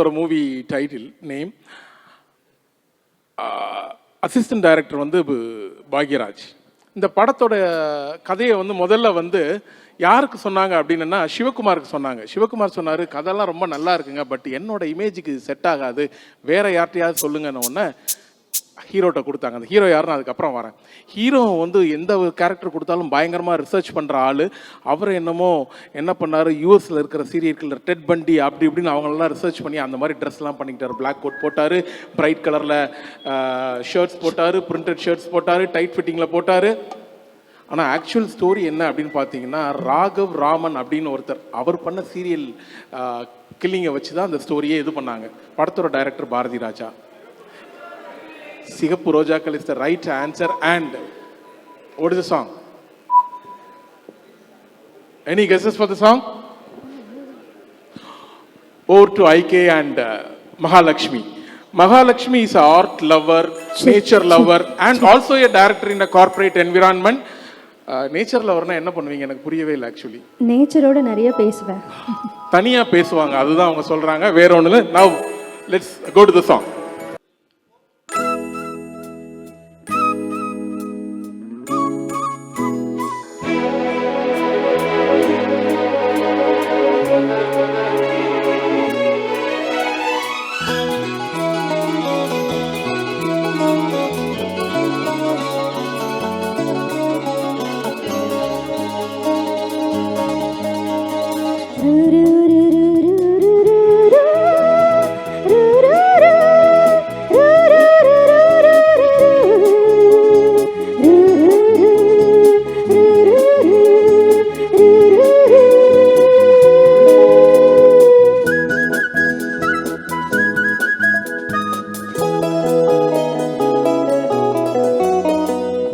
ஒரு movie title name. Assistant director வந்து பாக்யராஜ். இந்த படத்தோட கதையை வந்து முதல்ல வந்து யாருக்கு சொன்னாங்க அப்படின்னா சிவகுமாருக்கு சொன்னாங்க. சிவகுமார் சொன்னார், கதையெல்லாம் ரொம்ப நல்லா இருக்குங்க, பட் என்னோட இமேஜுக்கு செட் ஆகாது, வேற யார்ட்டையாவது சொல்லுங்கன்னு ஒன்று ஹீரோட்ட கொடுத்தாங்க. அந்த ஹீரோ யாருன்னு அதுக்கப்புறம் வரேன். ஹீரோ வந்து எந்த கேரக்டர் கொடுத்தாலும் பயங்கரமாக ரிசர்ச் பண்ணுற ஆள். அவர் என்னமோ என்ன பண்ணார், யூஎஸில் இருக்கிற சீரியல் கில்லர் டெட் பண்டி அப்படி இப்படின்னு அவங்களெல்லாம் ரிசர்ச் பண்ணி அந்த மாதிரி ட்ரெஸ்லாம் பண்ணிக்கிட்டார். பிளாக் கோட் போட்டார், பிரைட் கலரில் ஷர்ட்ஸ் போட்டார், பிரிண்டட் ஷர்ட்ஸ் போட்டார், டைட் ஃபிட்டிங்கில் போட்டார். ஆனால் ஆக்சுவல் ஸ்டோரி என்ன அப்படின்னு பார்த்தீங்கன்னா, ராகவ் ராமன் அப்படின்னு ஒருத்தர் அவர் பண்ண சீரியல் கில்லிங்கை வச்சு தான் அந்த ஸ்டோரியே இது பண்ணாங்க. படத்தோட டைரக்டர் பாரதி ராஜா. சிகப்பு ரோஜாக்கள் is the right answer. And what is the song? Any guesses for the song? Over to IK and Mahalakshmi. Mahalakshmi is an art lover, nature lover, and also a director in a corporate environment. Nature லவர்னா என்ன பண்ணுவீங்க? எனக்கு புரியவே இல்லை actually. நேச்சரோட நிறைய பேசுவேன். தனியா பேசுவாங்க, அதுதான் அவங்க சொல்றாங்க, வேற ஒண்ணு இல்லை. Now let's go to the song.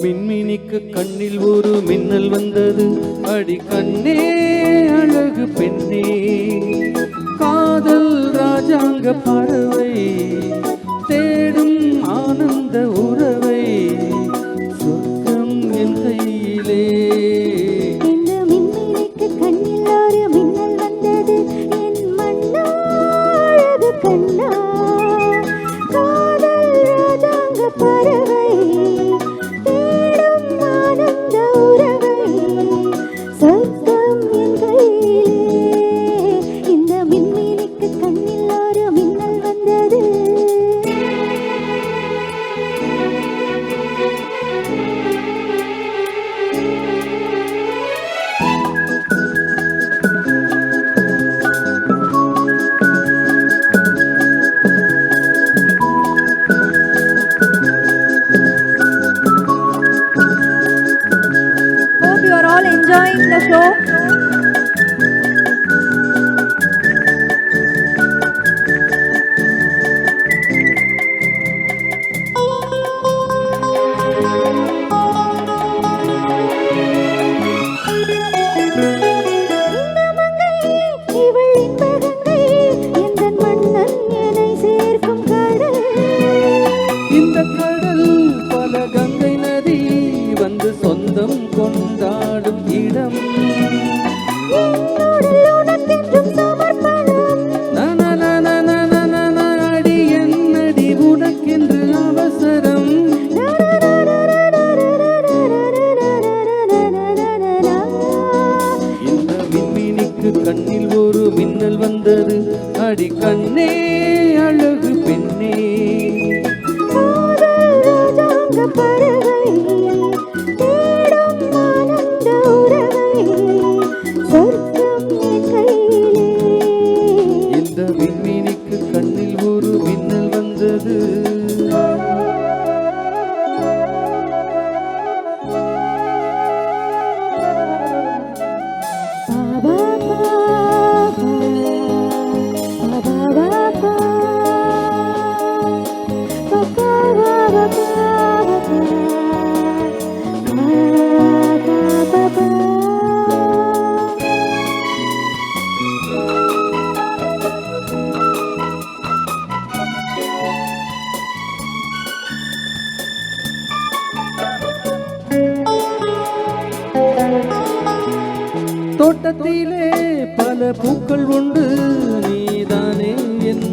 மின்மினிக்கு கண்ணில் ஒரு மின்னல் வந்தது, அடி கண்ணே அழகு பெண்ணே, காதல் ராஜாங்க பறவை தேடும் ஆனந்த உறவை, சொர்க்கம் என் கையிலே. இந்த மின்மினிக்கு கண்ணில் ஒரு மின்னல் வந்தது, என் மன்னா அழகு கண்ணா, காதல் ராஜாங்க பறவை தேடும் ஆனந்த உறவை, சொர்க்கம் என் கையிலே. இந்த மின்மினிக்கு கண்ணில் ஒரு மின்னல் வந்தது. Hope you are all enjoying the show. இந்த கடல் பல கங்கை நதி வந்து சொந்தம் கொண்டாடும் இடம். அடி என்னடி உனக்கென்று அவசரம். இந்த மின்மினிக்கு கண்ணில் ஒரு மின்னல் வந்தது, அடி கண்ணே அழகு பெண்ணே, இந்த மின்மினிக்கு கண்ணில் ஒரு மின்னல் வந்தது. தோட்டத்திலே பல பூக்கள் உண்டு, நீதானே என்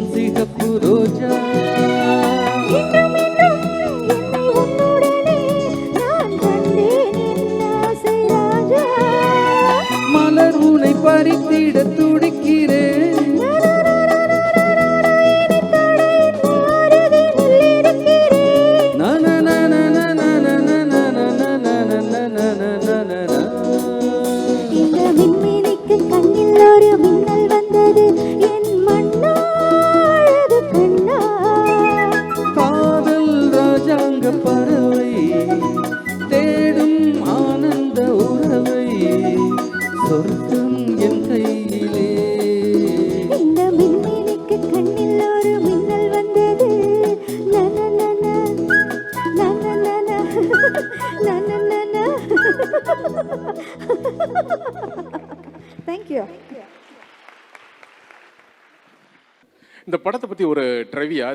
கண்ணில் ஒரு மின்னல் வந்தது நனநன, நனநன, நனநன. Thank you. இந்த படத்தை பற்றி ஒரு ட்ரெவியா